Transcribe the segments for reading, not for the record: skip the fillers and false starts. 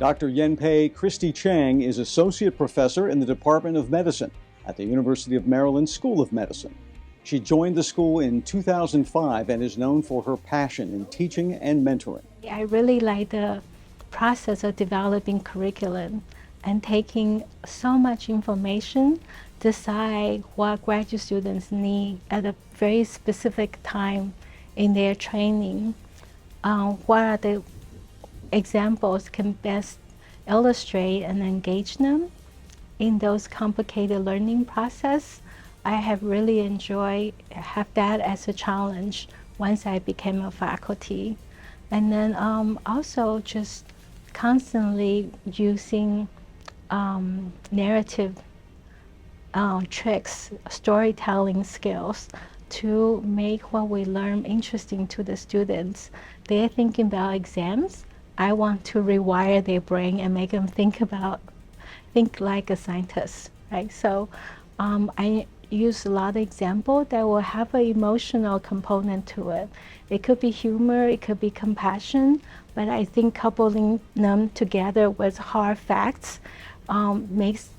Dr. Yen-Pei Christy Chang is Associate Professor in the Department of Medicine at the University of Maryland School of Medicine. She joined the school in 2005 and is known for her passion in teaching and mentoring. I really like the process of developing curriculum and taking so much information, decide what graduate students need at a very specific time in their training. What are the examples can best illustrate and engage them in those complicated learning process. I have really enjoyed have that as a challenge once I became a faculty. And then also just constantly using narrative tricks, storytelling skills to make what we learn interesting to the students. They're thinking about exams. I want to rewire their brain and make them think like a scientist, right? So I use a lot of examples that will have an emotional component to it. It could be humor, it could be compassion, but I think coupling them together with hard facts makes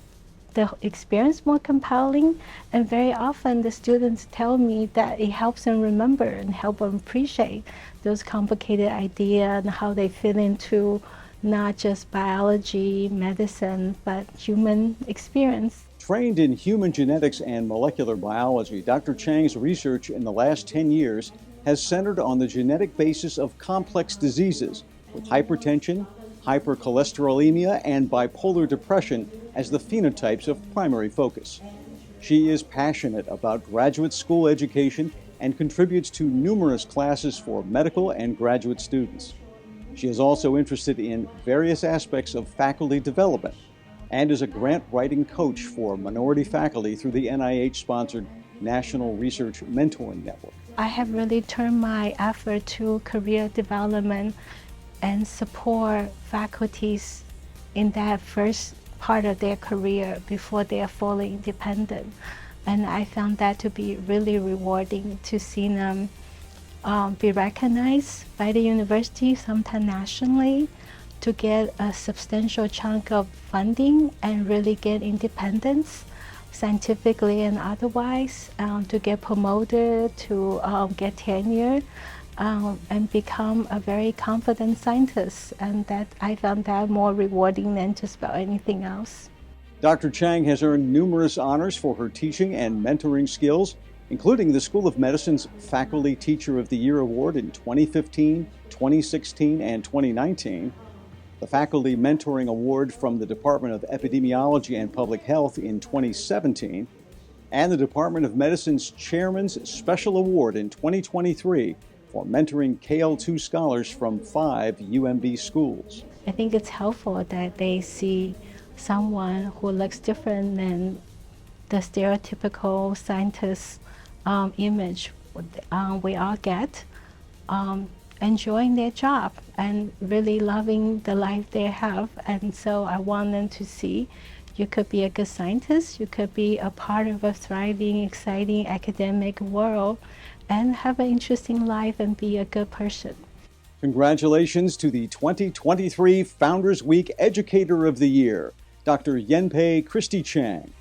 the experience more compelling. And very often the students tell me that it helps them remember and help them appreciate those complicated ideas and how they fit into not just biology, medicine, but human experience. Trained in human genetics and molecular biology, Dr. Chang's research in the last 10 years has centered on the genetic basis of complex diseases, with hypertension, hypercholesterolemia, and bipolar depression as the phenotypes of primary focus. She is passionate about graduate school education and contributes to numerous classes for medical and graduate students. She is also interested in various aspects of faculty development and is a grant-writing coach for minority faculty through the NIH-sponsored National Research Mentoring Network. I have really turned my effort to career development and support faculties in that first part of their career before they are fully independent. And I found that to be really rewarding to see them be recognized by the university, sometimes nationally, to get a substantial chunk of funding and really get independence scientifically and otherwise, to get promoted, to get tenure, and become a very confident scientist. And that I found that more rewarding than just about anything else. Dr. Chang has earned numerous honors for her teaching and mentoring skills, including the School of Medicine's Faculty Teacher of the Year Award in 2015, 2016, and 2019, the Faculty Mentoring Award from the Department of Epidemiology and Public Health in 2017, and the Department of Medicine's Chairman's Special Award in 2023 for mentoring KL2 scholars from 5 UMB schools. I think it's helpful that they see someone who looks different than the stereotypical scientist image we all get, enjoying their job and really loving the life they have. And so I want them to see you could be a good scientist, you could be a part of a thriving, exciting academic world and have an interesting life and be a good person. Congratulations to the 2023 Founders Week Educator of the Year, Dr. Yen-Pei Christy Chang.